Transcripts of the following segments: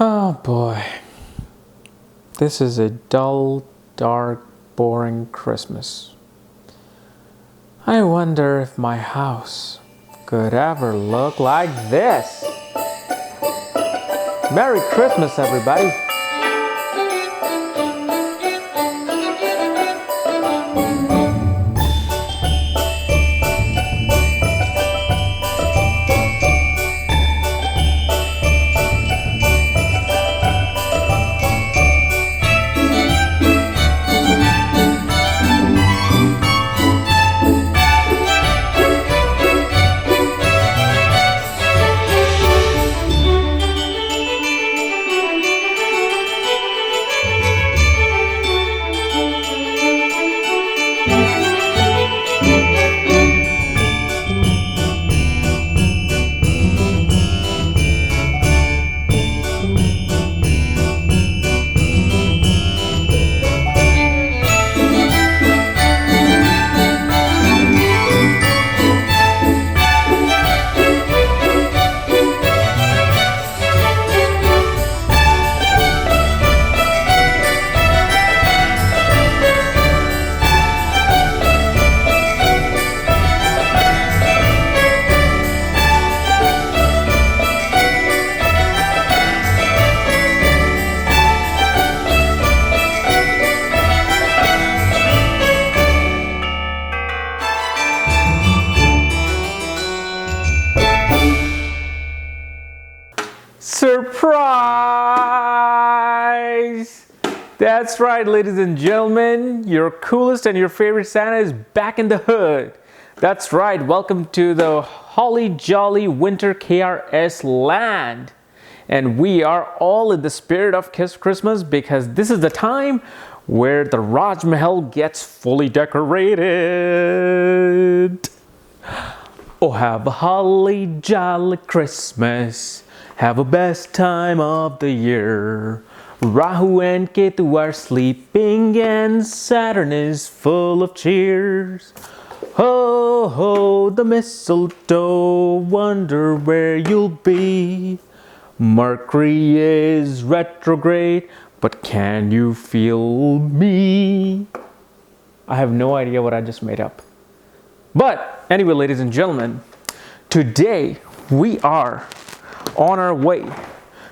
Oh boy. This is a dull, dark, boring Christmas. I wonder if my house could ever look like this. Merry Christmas, everybody. Surprise! That's right, ladies and gentlemen, your coolest and your favorite Santa is back in the hood. That's right, welcome to the holly jolly winter KRS land. And we are all in the spirit of Christmas because this is the time where the Raj Mahal gets fully decorated. Oh, have a holly jolly Christmas. Have a best time of the year. Rahu and Ketu are sleeping and Saturn is full of cheers. Ho, ho, the mistletoe, wonder where you'll be. Mercury is retrograde, but can you feel me? I have no idea what I just made up. But anyway, ladies and gentlemen, today we are on our way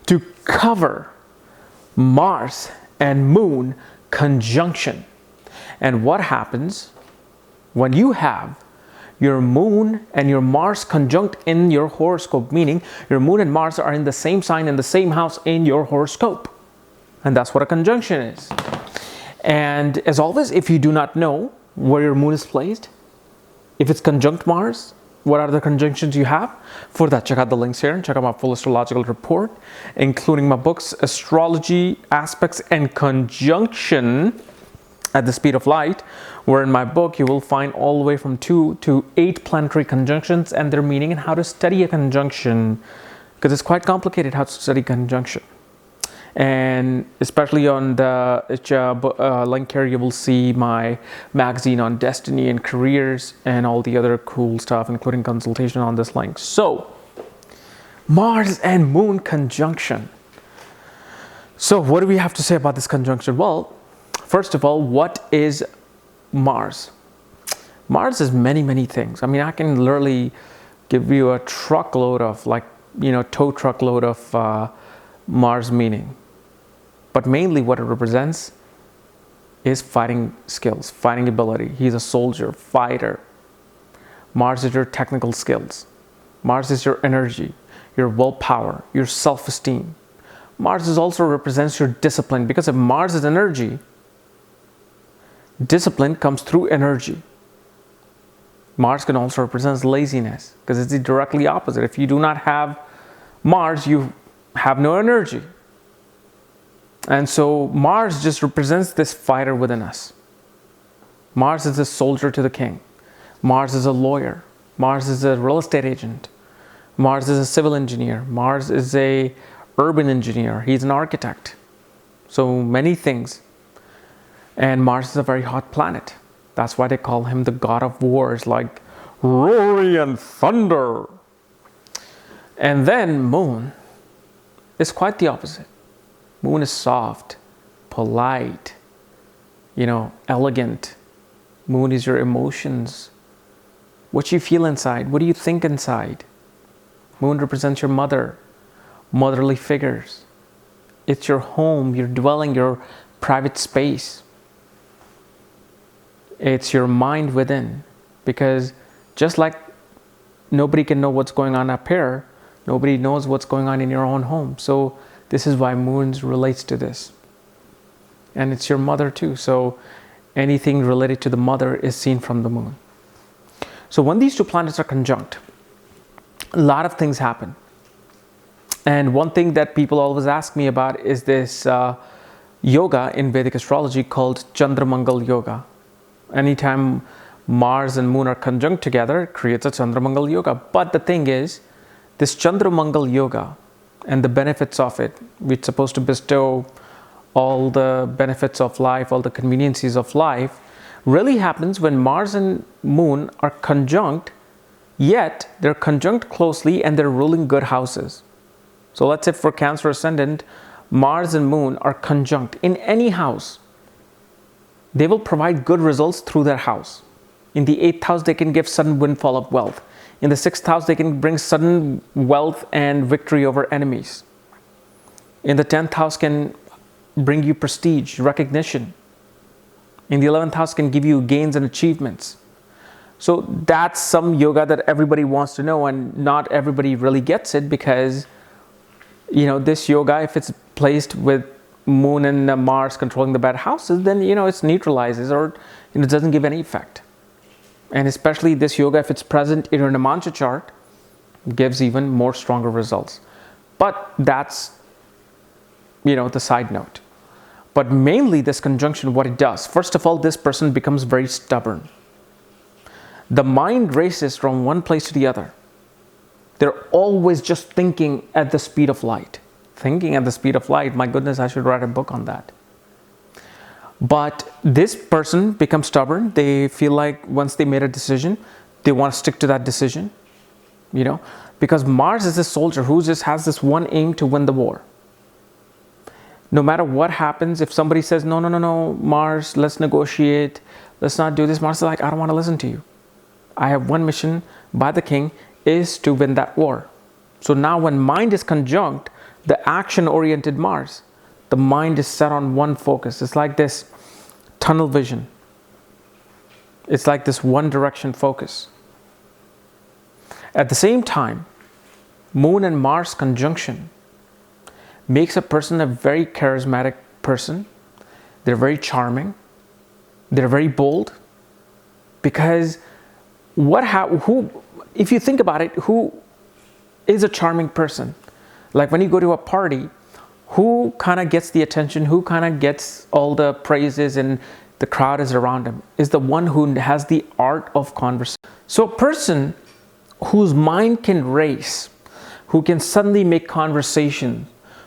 to cover Mars and Moon conjunction and what happens when you have your Moon and your Mars conjunct in your horoscope, meaning your Moon and Mars are in the same sign in the same house in your horoscope. And that's what a conjunction is. And as always, if you do not know where your Moon is placed, if it's conjunct Mars, what are the conjunctions you have? For that, check out the links here and check out my full astrological report, including my books, Astrology, Aspects, and Conjunction at the Speed of Light, where in my book you will find all the way from 2 to 8 planetary conjunctions and their meaning and how to study a conjunction, because it's quite complicated how to study conjunction. And especially on the link here, you will see my magazine on destiny and careers and all the other cool stuff, including consultation on this link. So, Mars and Moon conjunction. So, what do we have to say about this conjunction? Well, first of all, what is Mars? Mars is many, many things. I mean, I can literally give you a truckload of, tow truckload of Mars meaning. But mainly what it represents is fighting skills, fighting ability. He's a soldier, fighter. Mars is your technical skills. Mars is your energy, your willpower, your self-esteem. Mars is also represents your discipline, because if Mars is energy, discipline comes through energy. Mars can also represent laziness, because it's the directly opposite. If you do not have Mars, you have no energy. And so Mars just represents this fighter within us. Mars is a soldier to the king. Mars is a lawyer. Mars is a real estate agent. Mars is a civil engineer. Mars is a urban engineer. He's an architect. So many things. And Mars is a very hot planet. That's why they call him the god of wars, like roaring and thunder. And then Moon is quite the opposite. Moon is soft, polite, elegant. Moon is your emotions. What you feel inside. What do you think inside? Moon represents your mother, motherly figures. It's your home, your dwelling, your private space. It's your mind within. Because just like nobody can know what's going on up here, nobody knows what's going on in your own home. So this is why Moon relates to this. And it's your mother too. So anything related to the mother is seen from the Moon. So when these two planets are conjunct, a lot of things happen. And one thing that people always ask me about is this yoga in Vedic astrology called Chandra Mangal yoga. Anytime Mars and Moon are conjunct together, it creates a Chandra Mangal yoga. But the thing is, this Chandra Mangal yoga and the benefits of it, which is supposed to bestow all the benefits of life, all the conveniences of life, really happens when Mars and Moon are conjunct, yet they're conjunct closely and they're ruling good houses. So let's say for Cancer ascendant, Mars and Moon are conjunct in any house. They will provide good results through their house. In the 8th house, they can give sudden windfall of wealth. In the 6th house, they can bring sudden wealth and victory over enemies. In the 10th house can bring you prestige, recognition. In the 11th house can give you gains and achievements. So that's some yoga that everybody wants to know, and not everybody really gets it because, this yoga, if it's placed with Moon and Mars controlling the bad houses, then, it neutralizes or it doesn't give any effect. And especially this yoga, if it's present in your Namancha chart, gives even more stronger results. But that's, the side note. But mainly this conjunction, what it does, first of all, this person becomes very stubborn. The mind races from one place to the other. They're always just thinking at the speed of light. Thinking at the speed of light, my goodness, I should write a book on that. But this person becomes stubborn. They feel like once they made a decision, they want to stick to that decision. Because Mars is a soldier who just has this one aim to win the war. No matter what happens, if somebody says, no, Mars, let's negotiate, let's not do this, Mars is like, I don't want to listen to you. I have one mission by the king is to win that war. So now when mind is conjunct, the action-oriented Mars, the mind is set on one focus. It's like this tunnel vision. It's like this one direction focus. At the same time, Moon and Mars conjunction makes a person a very charismatic person. They're very charming. They're very bold. Because if you think about it, who is a charming person? Like when you go to a party, who kind of gets the attention, who kind of gets all the praises and the crowd is around him, is the one who has the art of conversation. So a person whose mind can race, who can suddenly make conversation,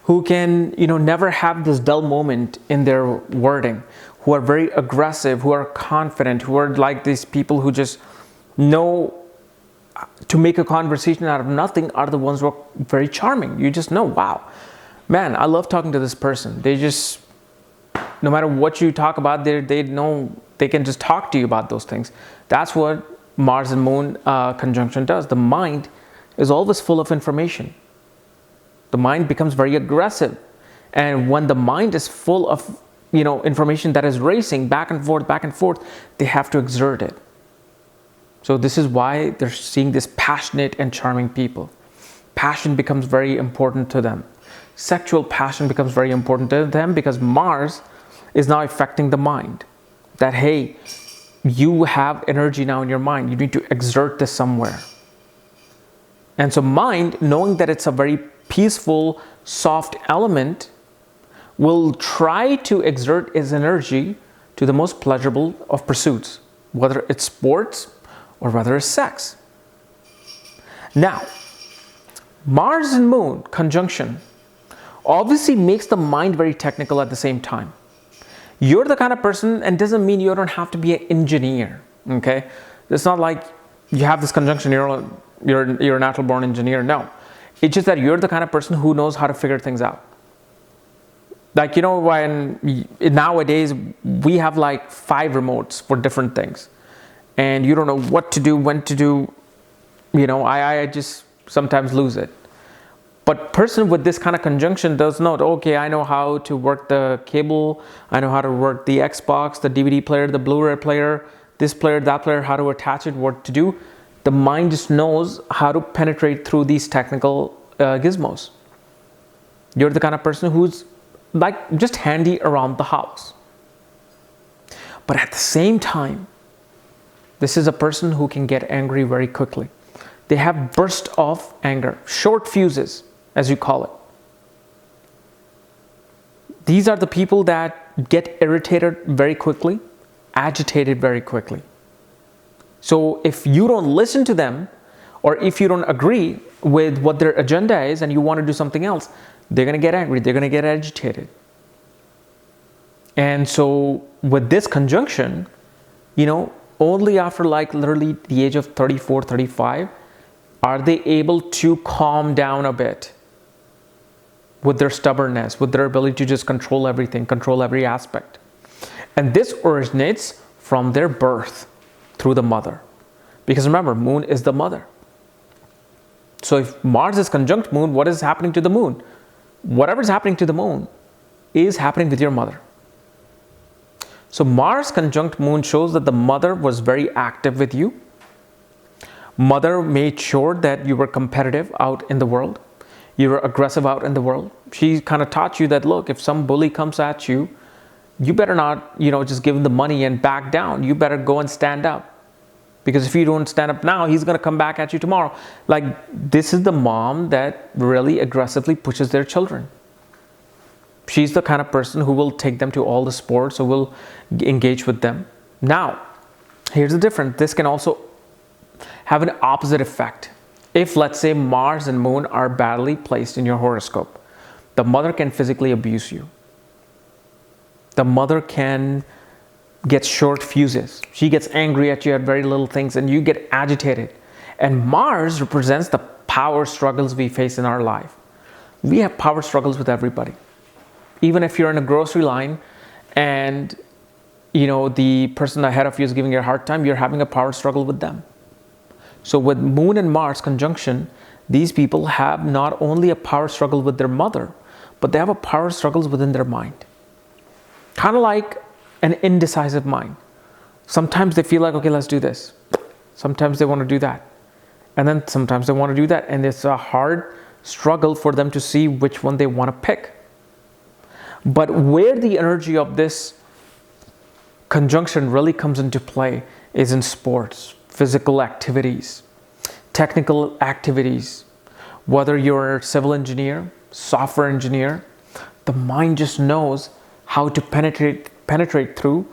who can, never have this dull moment in their wording, who are very aggressive, who are confident, who are like these people who just know to make a conversation out of nothing, are the ones who are very charming. You just know, wow, man, I love talking to this person. They just, no matter what you talk about, they know they can just talk to you about those things. That's what Mars and Moon conjunction does. The mind is always full of information. The mind becomes very aggressive. And when the mind is full of, information that is racing back and forth, they have to exert it. So this is why they're seeing this passionate and charming people. Passion becomes very important to them. Sexual passion becomes very important to them because Mars is now affecting the mind. That, hey, you have energy now in your mind. You need to exert this somewhere. And so mind, knowing that it's a very peaceful, soft element, will try to exert its energy to the most pleasurable of pursuits, whether it's sports or whether it's sex. Now, Mars and Moon conjunction obviously makes the mind very technical at the same time. You're the kind of person, and doesn't mean you don't have to be an engineer, okay? It's not like you have this conjunction, you're a natural born engineer. No, it's just that you're the kind of person who knows how to figure things out. Like, you know, when nowadays we have like 5 remotes for different things, and you don't know what to do, when to do, you know, I just sometimes lose it. But person with this kind of conjunction does not, okay, I know how to work the cable, I know how to work the Xbox, the DVD player, the Blu-ray player, this player, that player, how to attach it, what to do. The mind just knows how to penetrate through these technical gizmos. You're the kind of person who's like just handy around the house. But at the same time, this is a person who can get angry very quickly. They have bursts of anger, short fuses, as you call it. These are the people that get irritated very quickly, agitated very quickly. So if you don't listen to them, or if you don't agree with what their agenda is and you want to do something else, they're going to get angry, they're going to get agitated. And so with this conjunction, you know, only after like literally the age of 34, 35, are they able to calm down a bit with their stubbornness, with their ability to just control everything, control every aspect. And this originates from their birth through the mother. Because remember, moon is the mother. So if Mars is conjunct moon, what is happening to the moon? Whatever is happening to the moon is happening with your mother. So Mars conjunct moon shows that the mother was very active with you. Mother made sure that you were competitive out in the world. You were aggressive out in the world. She kind of taught you that, look, if some bully comes at you, you better not, you know, just give him the money and back down. You better go and stand up. Because if you don't stand up now, he's going to come back at you tomorrow. Like, this is the mom that really aggressively pushes their children. She's the kind of person who will take them to all the sports, who will engage with them. Now, here's the difference. This can also have an opposite effect. If, let's say, Mars and Moon are badly placed in your horoscope, the mother can physically abuse you. The mother can get short fuses. She gets angry at you at very little things and you get agitated. And Mars represents the power struggles we face in our life. We have power struggles with everybody. Even if you're in a grocery line and, you know, the person ahead of you is giving you a hard time, you're having a power struggle with them. So with Moon and Mars conjunction, these people have not only a power struggle with their mother, but they have a power struggles within their mind. Kind of like an indecisive mind. Sometimes they feel like, okay, let's do this. Sometimes they want to do that. And then sometimes they want to do that. And it's a hard struggle for them to see which one they want to pick. But where the energy of this conjunction really comes into play is in sports, physical activities, technical activities. Whether you're a civil engineer, software engineer, the mind just knows how to penetrate through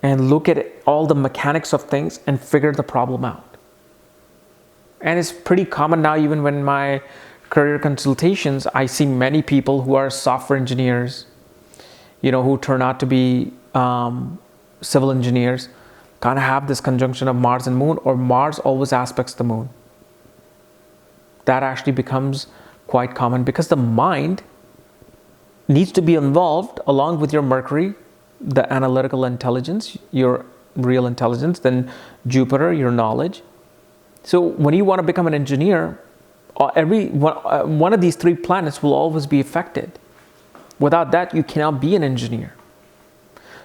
and look at all the mechanics of things and figure the problem out. And it's pretty common now, even when my career consultations, I see many people who are software engineers, you know, who turn out to be civil engineers, kind of have this conjunction of Mars and Moon, or Mars always aspects the Moon. That actually becomes quite common because the mind needs to be involved along with your Mercury, the analytical intelligence, your real intelligence, then Jupiter, your knowledge. So when you want to become an engineer, one of these 3 planets will always be affected. Without that, you cannot be an engineer.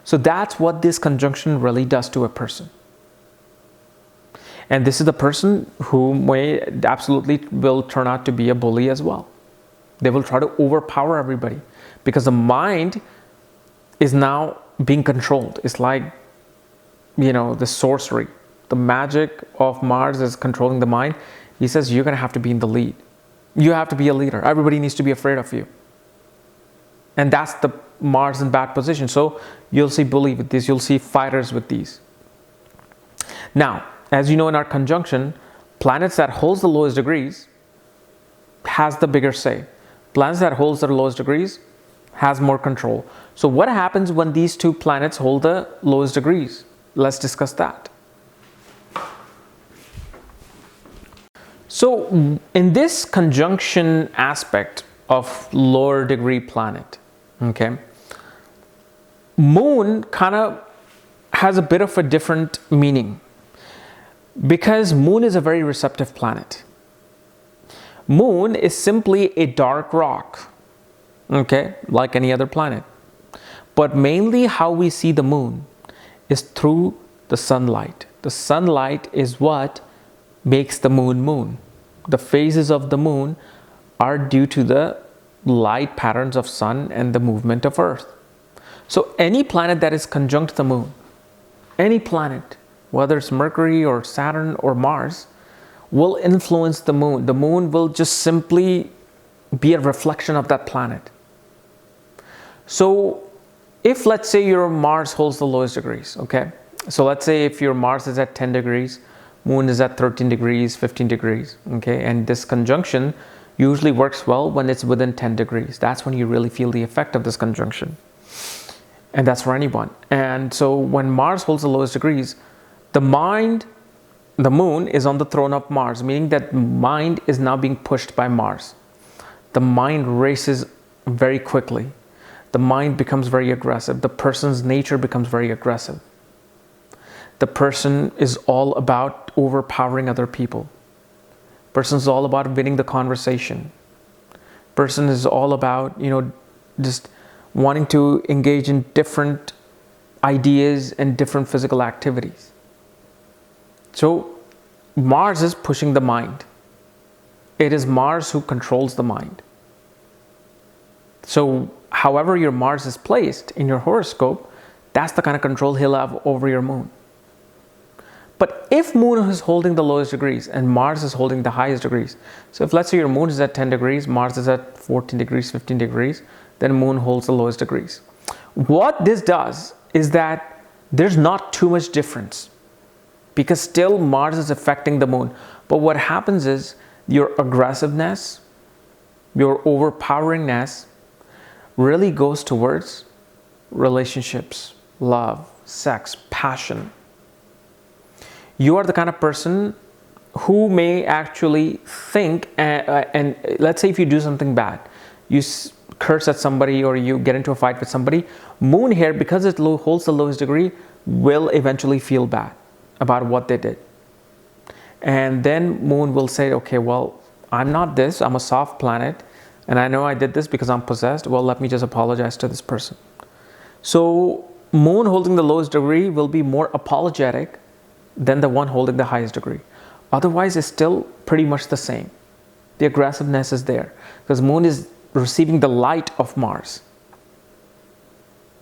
So that's what this conjunction really does to a person. And this is the person who may absolutely will turn out to be a bully as well. They will try to overpower everybody because the mind is now being controlled. It's like, you know, the sorcery. The magic of Mars is controlling the mind. He says, you're going to have to be in the lead. You have to be a leader. Everybody needs to be afraid of you. And that's the Mars in bad position. So you'll see bully with this. You'll see fighters with these. Now, as you know, in our conjunction, planets that holds the lowest degrees has the bigger say. Planets that holds the lowest degrees has more control. So what happens when these 2 planets hold the lowest degrees? Let's discuss that. So in this conjunction aspect of lower degree planet, okay, Moon kind of has a bit of a different meaning because moon is a very receptive planet. Moon is simply a dark rock, okay, like any other planet. But mainly how we see the moon is through the sunlight. The sunlight is what makes the moon moon. The phases of the moon are due to the light patterns of sun and the movement of earth. So any planet that is conjunct the moon, any planet, whether it's Mercury or Saturn or Mars, will influence the moon. The moon will just simply be a reflection of that planet. So if, let's say, your Mars holds the lowest degrees, okay? So let's say if your Mars is at 10 degrees, moon is at 13 degrees, 15 degrees, okay? And this conjunction usually works well when it's within 10 degrees. That's when you really feel the effect of this conjunction. And that's for anyone. And so when Mars holds the lowest degrees, the moon is on the throne of Mars, meaning that mind is now being pushed by Mars. The mind races very quickly. The mind becomes very aggressive. The person's nature becomes very aggressive. The person is all about overpowering other people. Person is all about winning the conversation. Person is all about, just wanting to engage in different ideas and different physical activities. So Mars is pushing the mind. It is Mars who controls the mind. So however your Mars is placed in your horoscope, that's the kind of control he'll have over your moon. But if moon is holding the lowest degrees and Mars is holding the highest degrees, so if let's say your moon is at 10 degrees, Mars is at 14 degrees, 15 degrees, then moon holds the lowest degrees. What this does is that there's not too much difference because still Mars is affecting the moon. But what happens is your aggressiveness, your overpoweringness really goes towards relationships, love, sex, passion. You are the kind of person who may actually think, and let's say if you do something bad, you curse at somebody or you get into a fight with somebody, moon here, because it holds the lowest degree, will eventually feel bad about what they did. And then moon will say, okay, well, I'm not this, I'm a soft planet, and I know I did this because I'm possessed. Well, let me just apologize to this person. So moon holding the lowest degree will be more apologetic than the one holding the highest degree. Otherwise, it's still pretty much the same. The aggressiveness is there because moon is receiving the light of Mars.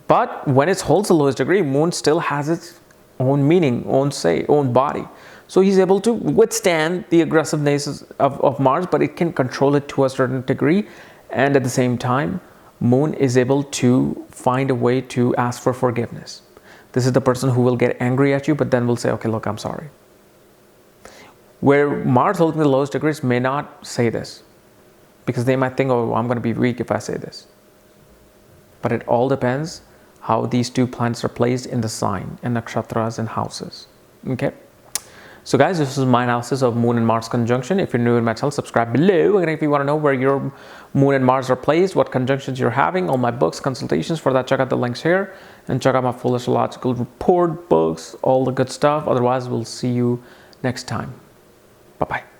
But when it holds the lowest degree, moon still has its own meaning, own say, own body. So he's able to withstand the aggressiveness of Mars, but it can control it to a certain degree. And at the same time, moon is able to find a way to ask for forgiveness. This is the person who will get angry at you, but then will say, okay, look, I'm sorry. Where Mars holding the lowest degrees may not say this because they might think, oh, I'm going to be weak if I say this. But it all depends how these two planets are placed in the sign and nakshatras and houses. Okay. So guys, this is my analysis of Moon and Mars conjunction. If you're new in my channel, subscribe below. And if you want to know where your Moon and Mars are placed, what conjunctions you're having, all my books, consultations, for that, check out the links here. And check out my full astrological report, books, all the good stuff. Otherwise, we'll see you next time. Bye-bye.